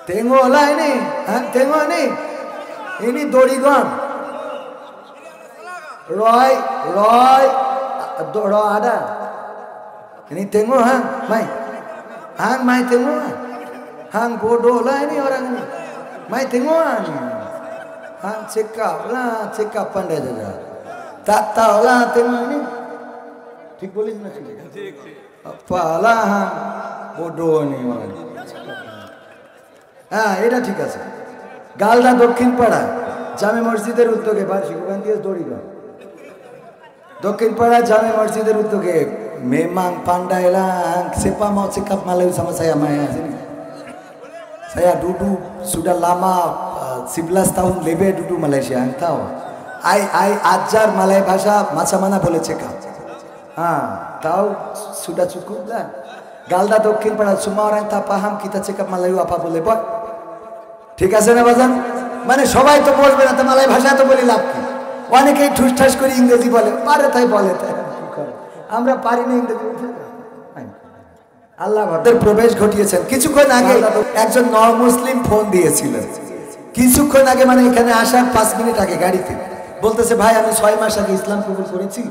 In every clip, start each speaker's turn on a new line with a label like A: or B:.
A: Tengo lah ini, tengo ni. Ini Dorigon. Roy, ada. Ini tengo mai. Mai tengo. Bodoh lah ini orang ini. Mai tengo ni. Check up pandai saja. Tak tahu lah tengo ni. ঠিক বলিস না ঠিক পালা bodoh ni orang. এটা ঠিক আছে। গালদা দক্ষিণ পাড়া জামে মসজিদের উদ্যোগে বার্ষিকগান দিয়ে দড়িগঞ্জ দক্ষিণ পাড়া জামে মসজিদের উদ্যোগে memang pandai lah siapa mau cakap Melayu sama saya Maya sini. Saya duduk sudah lama 11 tahun lebih duduk Malaysia. Tahu? I ajar Malay bahasa macam mana boleh cakap. Tahu sudah cukup lah. Galda দক্ষিণ পাড়া semua orang tak paham kita cakap Melayu apa boleh buat. ঠিক আছে না বাজান? মানে সবাই তো বলবে না তো মালয় ভাষা তো বলি লাভ কি? অনেকেই ঠুসঠাস করে ইংরেজি বলে, পারে তাই বলে তাই। আমরা পারি না ইংরেজি বলতে। আল্লাহ ভক্তের প্রবেশ ঘটিয়েছেন। কিছুক্ষণ আগে একজন মুসলিম ফোন দিয়েছিলেন। কিছুক্ষণ আগে মানে এখানে আসার 5 মিনিট আগে গাড়িতে বলতেছে ভাই আমি 6 মাস আগে ইসলাম কবুল করেছি,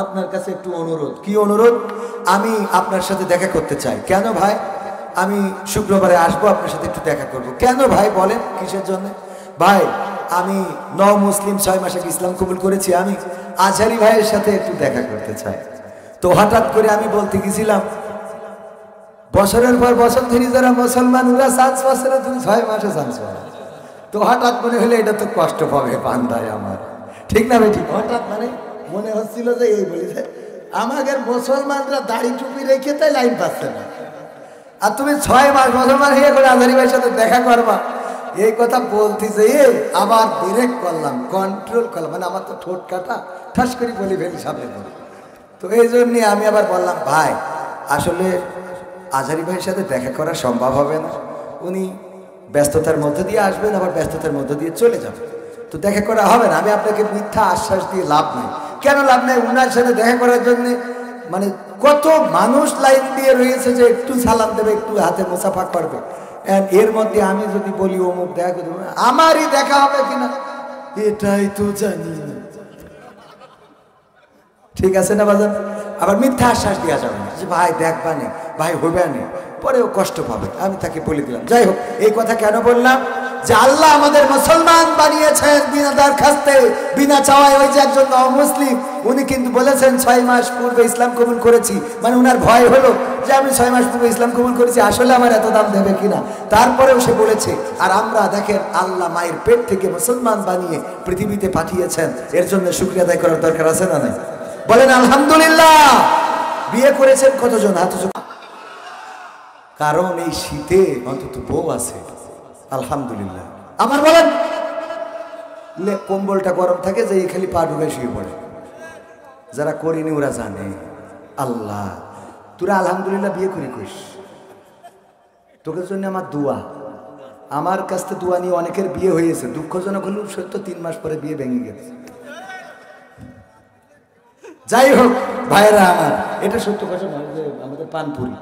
A: আপনার কাছে একটু অনুরোধ। কি অনুরোধ? আমি আপনার সাথে দেখা করতে চাই। কেন ভাই? আমি শুক্রবারে আসবো, আপনার সাথে একটু দেখা করব। কেন ভাই বলেন, কিসের জন্য? ভাই আমি মুসলিম 6 মাস আগে ইসলাম কবুল করেছি, আমি আজহারি ভাইয়ের সাথে একটু দেখা করতে চাই। তো হঠাৎ করে আমি বলতে গেছিলাম বছরের পর বছর ধরে যারা মুসলমান ওরা চান্স পাচ্ছে না, তুমি 6 মাসে চান্স পাবে। তো হঠাৎ মনে হলে এটা তো কষ্ট পাবে বান্দায় আমার, ঠিক না ভাই? ঠিক। হঠাৎ মানে মনে হচ্ছিল যে এই বলিছে আমাদের মুসলমানরা দাড়ি টুপি রেখে তাই লাইন পাচ্ছে না, আর তুমি 6 মাস মুসলমান হয়ে করে আজহারি ভাইয়ের সাথে দেখা করবা। এই কথা বলতে যেয়ে আবার ব্রেক করলাম, কন্ট্রোল করলাম, মানে আমার তো ঠোঁট কাটা, ঠাস করে বলি ফেলি সামনে বলি। তো এই জন্য আমি আবার বললাম ভাই আসলে আজহারি ভাইয়ের সাথে দেখা করা সম্ভব হবে না, উনি ব্যস্ততার মধ্যে দিয়ে আসবেন আবার ব্যস্ততার মধ্যে দিয়ে চলে যাবেন, তো দেখা করা হবে না। আমি আপনাকে মিথ্যা আশ্বাস দিয়ে লাভ নেই। কেন লাভ নেই? উনার সাথে দেখা করার জন্য মানে কত মানুষ লাইন দিয়ে রয়েছে যে একটু সালাম দেবে, একটু হাতে মুসাফা করবে। এর মধ্যে আমি যদি বলি অমুক দেখা করবো, আমারই দেখা হবে কিনা এটাই তো জানি না। ঠিক আছে না বাজার? আবার মিথ্যা আশ্বাস দেওয়া যাবে না যে ভাই দেখবা নে, ভাই হবে না, পরেও কষ্ট পাবে। আমি তাকে বলে দিলাম। যাই হোক, এই কথা কেন বললাম? যে আল্লাহ আমাদের মুসলমান বানিয়েছেন বিনা দরখাস্তে, বিনা চাওয়ায়। ওই যে একজন মুসলিম উনি কিন্তু বলেছেন 6 মাস পূর্বে ইসলাম কবুল করেছি, মানে উনার ভয় হলো যে আমি 6 মাস পূর্বে ইসলাম কবুল করেছি, আসলে আমার এত দাম দেবে কিনা। তারপরেও সে বলেছে। আর আমরা দেখেন আল্লাহ মায়ের পেট থেকে মুসলমান বানিয়ে পৃথিবীতে পাঠিয়েছেন, এর জন্য শুকরিয়া আদায় করার দরকার আছে না নাই? বলেন আলহামদুলিল্লাহ। বিয়ে করেছেন কতজন? কারণ এই শীতে অন্তত বউ আছে, আলহামদুলিল্লাহ। আমার বলেন কম্বলটা গরম থাকে যে খালি পা ঢুকে শুয়ে পড়ে। যারা করিনি ওরা জানে। আল্লাহ তোরা আলহামদুলিল্লাহ বিয়ে করে করিস, তোদের জন্য আমার দোয়া। আমার কাছ থেকে দোয়া নিয়ে অনেকের বিয়ে হয়েছে, দুঃখজনক হলেও সত্য 3 মাস পরে বিয়ে ভেঙে গেছে। যাই হোক ভাইরা আমার, এটা সত্য কথা নয় যে আমাদের পানপুরি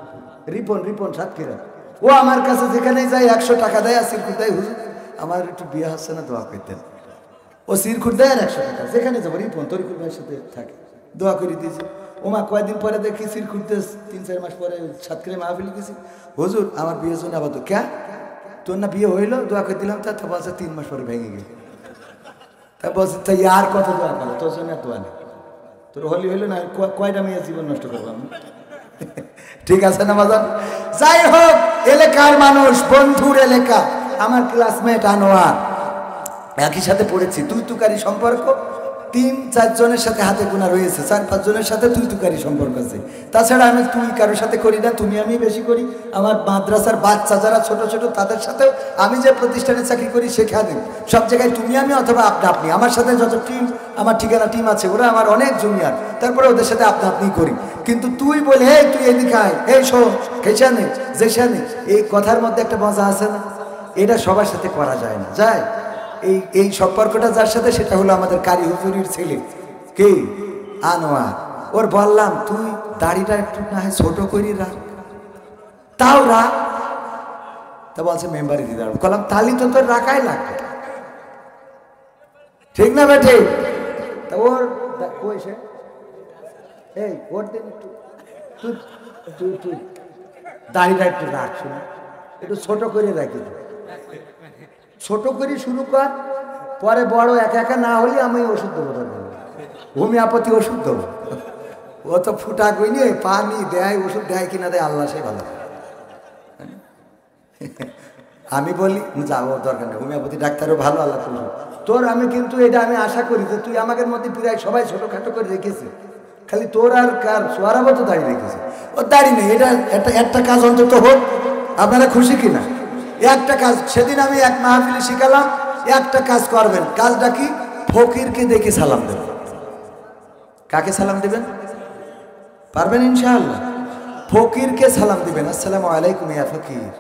A: রিপন সাতক্ষীরা, ও আমার কাছে যেখানে যাই 100 টাকা দেয় আর সিরকুট দেয়, হুজুর আমার একটু বিয়ে হচ্ছে না, দোয়া করতেন। ও সিরকুট দেয় আর 100 টাকা, যেখানে যাবো রিপন তরিকুল ভাইয়ের সাথে থাকে, দোয়া করে দিয়েছি। ওমা কয়েকদিন পরে দেখি সিরকুট দিয়ে 3-4 মাস পরে সাতক্ষীরা মাহফিল গেছি, হুজুর আমার বিয়ের জন্য আবার তো ক্যা তোর না বিয়ে হইলো, দোয়া করে দিলাম। তা বলছে 3 মাস পরে ভেঙে গেল। তা বলছে তাই আর কত দোয়া করো, তোর জন্য আর দোয়া নেই, তোর হলি হইলো না, কয়টা মেয়ে জীবন নষ্ট করলাম। ঠিক আছে না বাজার? যাই হোক, এলাকার মানুষ, বন্ধুর এলাকা, আমার ক্লাসমেট আনোয়ার, একই সাথে পড়েছি, তুই তুকারি সম্পর্ক 3-4 জনের সাথে হাতে গোনা রয়েছে, 4-5 জনের সাথে তুই তুকারি সম্পর্ক আছে। তাছাড়া আমি তুই কারোর সাথে করি না, তুমি আমি বেশি করি। আমার মাদ্রাসার বাচ্চা যারা ছোট ছোট তাদের সাথেও, আমি যে প্রতিষ্ঠানে চাকরি করি সেখানে সব জায়গায় তুমি আমি অথবা আপনি। আমার সাথে যত টিম, আমার ঠিকানা টিম আছে, ওরা আমার অনেক জুনিয়র, তারপরে ওদের সাথে আপনি করি। কিন্তু তুই বলে হে তুই এদিকে আয়, এই শোন খেসানে যেসানে, এই কথার মধ্যে একটা মজা আছে না? এটা সবার সাথে করা যায় না। যায় এই সম্পর্কটা যার সাথে, সেটা হলো আমাদের কারি হুজুরির ছেলে কে আনোয়ার। ওর বললাম তুই দাড়িটা একটু না হয় ছোট করি রাখ, তাও রাখ। তা বলছে মেম্বারই দিতে পারবো। বললাম তালি তো তোর রাখাই লাগবে, ঠিক না বেঠে? তা ওর কইছে এই ওর দিন তুই তুই তুই দাড়িটা একটু রাখ, শুনে একটু ছোট করে রাখি, ছোট করে শুরু কর, পরে বড় একা একা না হলে আমি ওষুধ দেবো, হোমিওপ্যাথি ওষুধ দেবো। ও তো ফুটা কই নিয়ে পানি দেয়, ওষুধ দেয় কিনা দেয় আল্লাহ সে ভালো। আমি বলি যাবো দরকার নেই, হোমিওপ্যাথি ডাক্তারও ভালো, আল্লাহ তোর। আমি কিন্তু এটা আমি আশা করি যে তুই আমাদের মধ্যে প্রায় সবাই ছোটখাটো করে রেখেছে, খালি তোর আর কার সোয়ারাবো তো দাঁড়িয়ে রেখেছে, ওর দাঁড়িয়ে নেই। এটা একটা কাজ অন্তত হোক, আপনারা খুশি কিনা? একটা কাজ সেদিন আমি এক মাহফিলে শিখালাম, একটা কাজ করবেন। কাজটা কি? ফকিরকে দেখে সালাম দেবেন। কাকে সালাম দিবেন? পারবেন ইনশাআল্লাহ? ফকিরকে সালাম দিবেন, আসসালামু আলাইকুম ইয়া ফকির।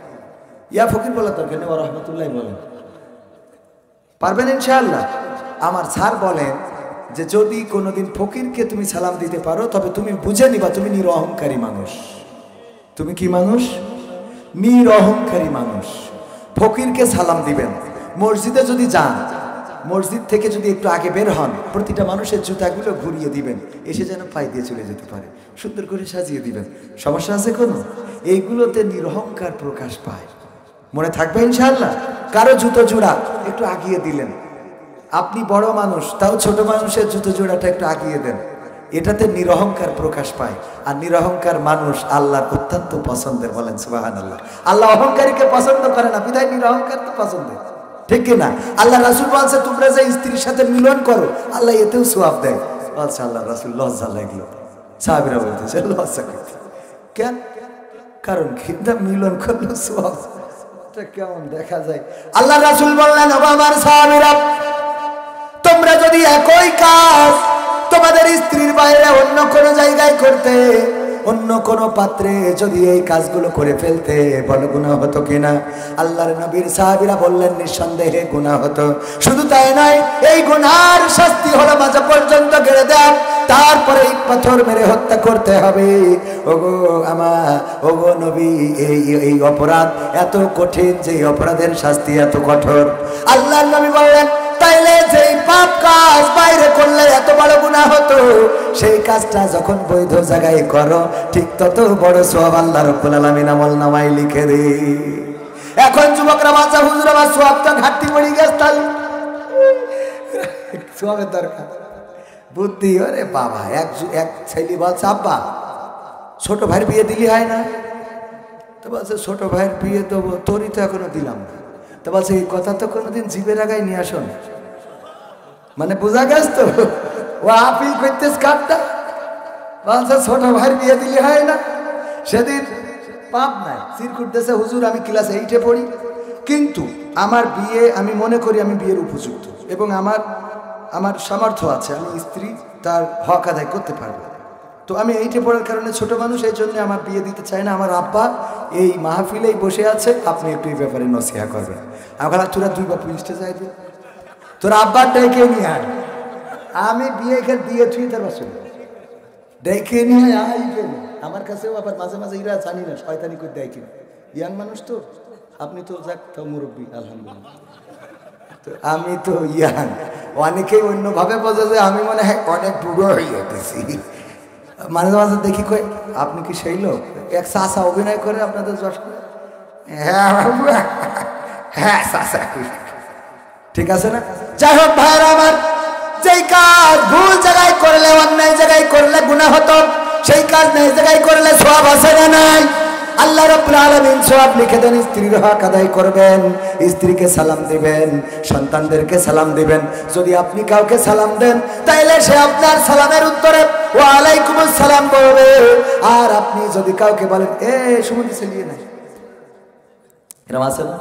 A: ইয়া ফকির বলার দরকার নেই, ওয়া রাহমাতুল্লাহি বলেন। পারবেন ইনশাআল্লাহ? আমার স্যার বলেন যে যদি কোনোদিন ফকিরকে তুমি সালাম দিতে পারো তবে তুমি বুঝে নিবা তুমি নিরহংকারী মানুষ। তুমি কি মানুষ? নিরহংকারী মানুষ। ফকিরকে সালাম দিবেন। মসজিদে যদি যান, মসজিদ থেকে যদি একটু আগে বের হন, প্রতিটা মানুষের জুতাগুলো ঘুরিয়ে দিবেন, এসে যেন পায়ে দিয়ে চলে যেতে পারে, সুন্দর করে সাজিয়ে দিবেন। সমস্যা আছে কোনো? এইগুলোতে নিরহংকার প্রকাশ পায়। মনে থাকবে ইনশাআল্লাহ? কারো জুতো জোড়া একটু আগিয়ে দিলেন, আপনি বড় মানুষ, তাও ছোট মানুষের জুতো জোড়াটা একটু আগিয়ে দেন, এটাতে নিরহংকার প্রকাশ পায়। আর নিরহংকার মানুষ আল্লাহর অত্যন্ত পছন্দের, বলেন সুবহানাল্লাহ। আল্লাহ অহংকারীকে পছন্দ করে না, বিধায় নিরহংকার তো পছন্দের, ঠিক কিনা? আল্লাহ রাসূল বলছে তোমরা যে স্ত্রীর সাথে মিলন করো, আল্লাহ এতেও সওয়াব দেয়। বলছে আল্লাহ রাসূল লজ্জা লাগলো, সাহাবীরা বলতেছে লজ্জা করতে কেন? কারণ কিন্তু মিলন করলো সওয়াব, কেমন দেখা যায়। আল্লাহ রাসূল বললেন ও আমার সাহাবীরা, তোমরা যদি একই কাজ তোমাদের স্ত্রীর বাইরে অন্য কোনো জায়গায় করতে, অন্য কোনো পাত্রে যদি এই কাজগুলো করে ফেলতে, বলো গুনাহ হতো কিনা? আল্লাহর নবীর সাহাবীরা বললেন নিঃসন্দেহে গুনাহ হতো। শুধু তাই নয়, এই গুনার শাস্তি হলো মাঝে পর্যন্ত গেড়ে দেয়া, তারপরে ইট পাথর মেরে হত্যা করতে হবে। ওগো ওগো নবী, এই অপরাধ এত কঠিন যে অপরাধের শাস্তি এত কঠোর। আল্লাহর নবী বললেন তাইলে যেই পাপ কাজ বাইরে করলে এত বড় গুনাহ হতো, সেই কাজটা যখন বৈধ জায়গায় করো, ঠিক তত বড় সওয়াব আল্লাহ রাব্বুল আলামিন আমল নামায় লিখে দে। এখন যুবকরা বাচ্চা হুজুর আমার সওয়াবটা ঘাটতি পড়ে গেছে, তাই সওয়াবের দরকার বুদ্ধি। ওরে বাবা, এক ছেলে বলছে আব্বা ছোট ভাইয়ের বিয়ে দিলি হয় না? তো বলছে ছোট ভাইয়ের বিয়ে দেবো, তোরই তো এখনো দিলাম না। তো বলছে এই কথা তো কোনোদিন জিভের আগায় নিয়ে আসো না, মানে বোঝা গেছে তো ও আপিল করতেছ কাটটা। বলছে ছোট ভাইয়ের বিয়ে দিলে হয় না। সেদিন পাপ নাই, চির করতেছে হুজুর আমি ক্লাস 8-এ পড়ি, কিন্তু আমার বিয়ে আমি মনে করি আমি বিয়ের উপযুক্ত এবং আমার সামর্থ্য আছে, আমি স্ত্রী তার হক আদায় করতে পারবো। তো আমি 8-এ পড়ার কারণে ছোট মানুষ, এই জন্য আমার বিয়ে দিতে চাই না। আমার আব্বা এই মাহফিলেই বসে আছে, আপনি একটু এই ব্যাপারে নসিহা করবেন। আমার তোরা 2 বা পুলিশে যাই দে, তোর আব্বার ডেকে নিয়ে আয়, আমি বিয়ে দিয়ে থুই তার বসে ডেকে নিয়ে আই কেন আমার কাছেও। আবার মাঝে মাঝে এরা জানি না শয়তানি করে দেয় কিনা, ইয়াং মানুষ তো, আপনি তো যাক তো মুরব্বী আলহামদুলিল্লাহ, তো আমি তো ইয়াং, অনেকেই অন্যভাবে বোঝে যে আমি মনে হয় অনেক বুড়ো হয়ে গেছি। মাঝে মাঝে দেখি কই আপনি কি সেই লোক, এক চাচা অভিনয় করে আপনাদের যশ, হ্যাঁ হ্যাঁ চাচা, ঠিক আছে না? যাই হোক ভাইরা আমার, যেই কাজ ভুল জায়গায় করলে, অন্যায় জায়গায় করলে গুনাহ হতো, সেই কাজ ন্যায় জায়গায় করলে সওয়াব আছে না নাই? আল্লাহ রাব্বুল আলামিন সওয়াব লিখে দেন। স্ত্রীর হক আদায় করবেন, স্ত্রীকে সালাম দিবেন, সন্তানদেরকে সালাম দিবেন। যদি আপনি কাউকে সালাম দেন তাইলে সে আপনার সালামের উত্তরে ওয়া আলাইকুমুস সালাম বলবে। আর আপনি যদি কাউকে বলেন এ সুমতি ছেলিয়ে নাই, এরকম আছে না?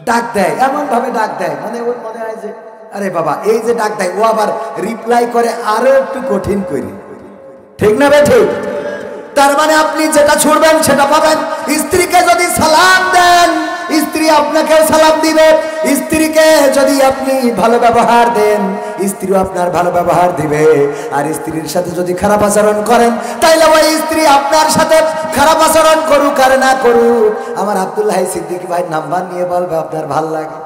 A: ডাক দেয়, এমন ভাবে ডাক দেয় মানে ওর মনে হয় যে আরে বাবা এই যে ডাক দেয়, ও আবার রিপ্লাই করে আরো একটু কঠিন করে, ঠিক না ভাই? ঠিক। তার মানে আপনি যেটা ছুড়বেন সেটা পাবেন। স্ত্রীকে যদি সালাম দেন, স্ত্রী আপনাকেও সালাম দিবে। স্ত্রীকে যদি আপনি ভালো ব্যবহার দেন, স্ত্রীও আপনার ভালো ব্যবহার দিবে। আর স্ত্রীর সাথে যদি খারাপ আচরণ করেন, তাইলে ওই স্ত্রী আপনার সাথে খারাপ আচরণ করুক আর না করুক, আমার আব্দুল্লাহ সিদ্দিকী ভাই নাম্বার নিয়ে বলবে আপনার ভাল লাগে।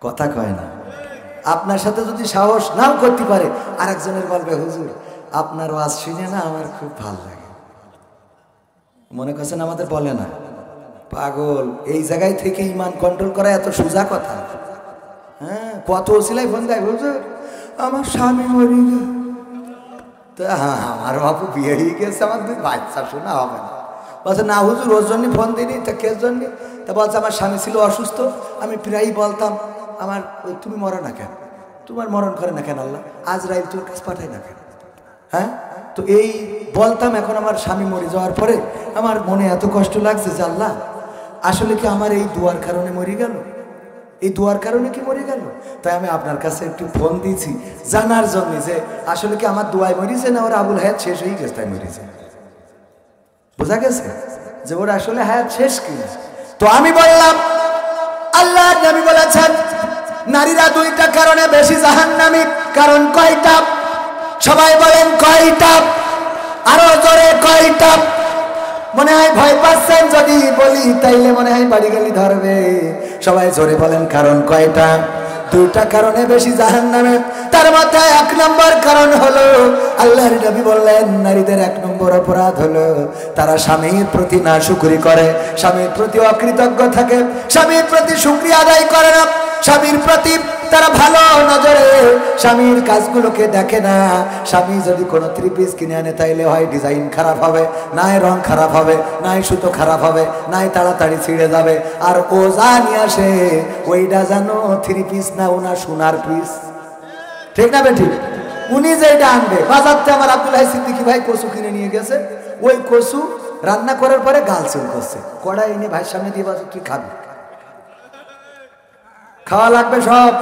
A: কথা কয় না। আপনার সাথে যদি সাহস নাও করতে পারে, আরেকজনের বলবে হুজুর আপনার ওয়াজ শুনে না আমার খুব ভাল লাগে। মনে করছেন আমাদের বলে না? পাগল। এই জায়গায় থেকে ইমান কন্ট্রোল করা এত সোজা কথা? হ্যাঁ, কত ওসিলাই ফোন দেয়, হুজুর আমার স্বামী মরি গে। তা আমার বাবু বিয়ে হয়ে গেছে, আমার দুই বাচ্চা, শোনা হবে না। বলছে না হুজুর ওর জন্য ফোন দিইনি। তা কে জন্য? তা বলছে আমার স্বামী ছিল অসুস্থ, আমি প্রায়ই বলতাম আমার তুমি মরো না কেন, তোমার মরণ করে না কেন আল্লাহ, আজরাইল তোর কাছে পাঠায় না কেন? হ্যাঁ, তো এই বলতাম। এখন আমার স্বামী মরে যাওয়ার পরে আমার মনে এত কষ্ট লাগছে যে আল্লাহ আসলে কি আমার এই দুয়ার কারণে মরে গেল, এই দুয়ার কারণে কি মরে গেল? তাই আমি আপনার কাছে একটু ফোন দিয়েছি জানার জন্য যে আসলে কি আমার দুয়ায় মরিছে না ওর আবুল হায়াত শেষ হয়ে গেছে তাই মরিছে। বোঝা গেছে যে ওর আসলে হায়াত শেষ কি? তো আমি বললাম আল্লাহ নবী বলেছেন নারীরা দুইটা কারণে বেশি জাহান্নামী। কারণ কয়টা? সবাই বলেন কয়টা? আরো জোরে কয়টা? মনে হয় ভয় পাচ্ছেন যদি বলি তাইলে মনে হয় বাড়ি গালি ধরবে। সবাই জোরে বলেন কারণ কয়টা? দুইটা কারণে বেশি জাহান্নামে। তার মধ্যে 1 নম্বর কারণ হলো, আল্লাহর নবী বললেন নারীদের 1 নম্বর অপরাধ হলো তারা স্বামীর প্রতি নাশুকরি করে, স্বামীর প্রতি অকৃতজ্ঞ থাকে, স্বামীর প্রতি শুকরিয়া আদায় করে না, স্বামীর প্রতি তারা ভালো নজরে স্বামীর কাজগুলোকে দেখে না। স্বামী যদি কোনো 3 পিস কিনে আনে তাইলে হয় ডিজাইন খারাপ হবে, নাই রং খারাপ হবে, নাই সুতো খারাপ হবে, নাই তাড়াতাড়ি ছিঁড়ে যাবে। আর ও যা নিয়ে আসে ওইটা যেন 3 পিস না, ওনার সোনার পিস। ঠিক না বেঠিক? উনি যেটা আনবে বাজারতে, আমার আব্দুল্লাহ সিদ্দিকী ভাই কচু কিনে নিয়ে গেছে, ওই কচু রান্না করার পরে গাল চুল করছে, কড়াই এনে ভাইয়ের সামনে দিয়ে বলছে তুই খাবি, খাওয়া লাগবে সব।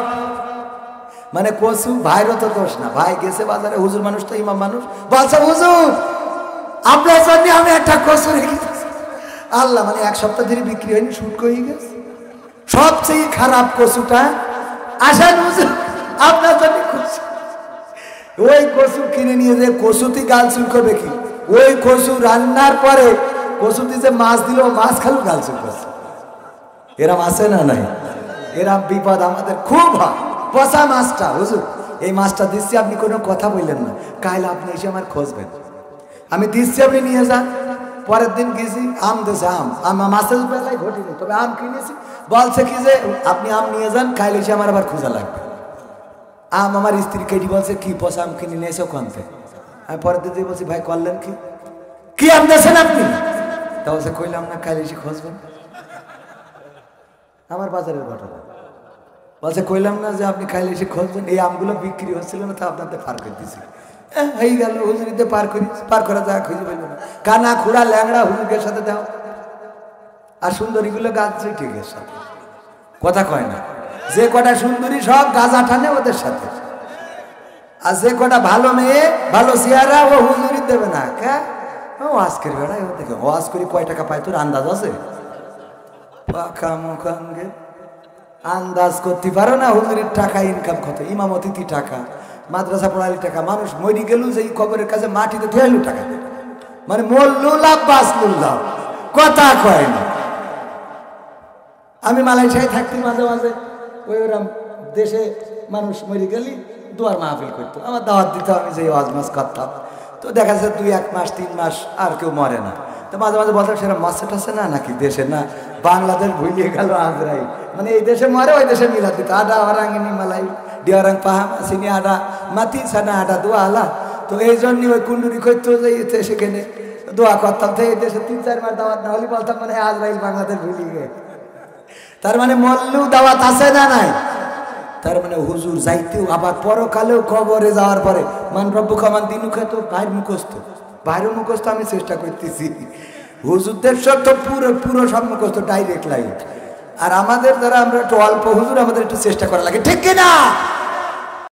A: মানে কচু ভাইরও তো দোষ না, ভাই গেছে বাজারে, হুজুর মানুষ তো ইমাম মানুষ, বলছে হুজুর আপনার জন্য আমি একটা কচু রেখে দিয়েছি। আল্লাহ, মানে 1 সপ্তাহ ধরে বিক্রি হয়নি, শুট হয়ে গেছে। সবচেয়ে খারাপ কচুটা আসেন হুজুর আপনার জন্য কচু। ওই কচু কিনে নিয়ে যে কচুতি গাল চুল করবে কি? ওই কচু রান্নার পরে কচুতি যে মাছ দিল, মাছ খালু গাল চুল করছে। এরম আছে না নাই? এরম বিপদ আমাদের খুব হয়। পচা মাছটা, হুজুর এই মাছটা দিচ্ছি, আপনি কোনো কথা বললেন না, কাল আপনি এসে আমার খোঁজবেন, আমি দিচ্ছি আপনি নিয়ে যান। পরের দিন গেছি, আম দিয়েছে, আম মাছের বেলায় ঘটিনি, তবে আম কিনেছি। বলছে কি যে আপনি আম নিয়ে যান, কাল এসে আমার আবার খোঁজা লাগবে। আম আমার স্ত্রী কেটে বলছে কি পচা আম কিনে নিয়ে এসো কনতে। আমি পরের দিন বলছি ভাই করলেন কি, কি আম দিয়েছেন আপনি? তা বলছে কইলাম না কাল এসে খুঁজবেন। আমার বাজারের ঘটনা বলছে কইলাম না যে আপনি কাল এসে খুঁজবেন। এই আমগুলো বিক্রি হচ্ছিল না, তা আপনাদের পার করে দিয়েছি। হয়ে গেল হুজুরিতে পার করি, পার করা যা খুঁজে পেল না। কানা খুড়া ল্যাংড়া হুজুরের সাথে দাও, আর সুন্দরীগুলো গাছ ঠিকের সাথে। কথা কয় না? যে কটা সুন্দরী সব গাঁজা টানে ওদের সাথে, আর যে কটা ভালো মেয়ে ভালো চেহারা ও হুজুরি দেবে না। ওয়াজ করি বেড়াই, ও দেখে ওয়াজ করি কয় টাকা পাই তোর আন্দাজ আছে? পাকা মুখাঙ্গে আন্দাজ করতে পারো না হুজুরের টাকা ইনকাম কত? ইমামতি টাকা, মাদ্রাসা পড়ালি টাকা, মানুষ মরি গেল যে কবরের কাছে মাটিতে ধুয়াইল টাকা, মানে মরলু লাভ বাঁচলু লাভ। কথা কয় না? আমি মালয়েশিয়ায় থাকতে মাঝে মাঝে ওই ওরম দেশে মানুষ মরে গেলি দুয়ার মাহফিল করতো, আমার দাওয়াত দিত, আমি যে ওয়াজ মাস করতাম। তো দেখা যাচ্ছে 2-1 মাস 3 মাস আর কেউ মরে না। তো মাঝে মাঝে বলতাম সেটা মাসে টাসে না নাকি দেশে, না বাংলাদেশ ভুলিয়ে গেল আজরাই, মানে এই দেশে মরে ওই দেশে মিলা দিত। আডা ওরাঙ্গিনি মালাই ডিয়ারাং পাহাম আসিনি আডা মাতি সানা আডা দোয়া আলা। তো এই জন্য ওই কুন্ডুরি করতো যে সেখানে দোয়া করতাম। তো এই দেশে 3-4 মাস দাওয়াত না হলে বলতাম মানে আজরাইল বাংলাদেশ ভুলিয়ে গে। তার মানে মল্লু দাওয়াত আছে না নাই? তার মানে হুজুর যাইতেও আবার পরকালেও কবরে যাওয়ার পরে মান রব্বু খামান দিনু খেত বাইর মুখস্থ, বাইরের মুখস্থ আমি চেষ্টা করতেছি। হুজুরদের সব তো পুরো পুরো সব মুখস্থ ডাইরেক্ট লাইট। আর আমাদের দ্বারা আমরা একটু অল্প হুজুর, আমাদের একটু চেষ্টা করা লাগে, ঠিক কিনা?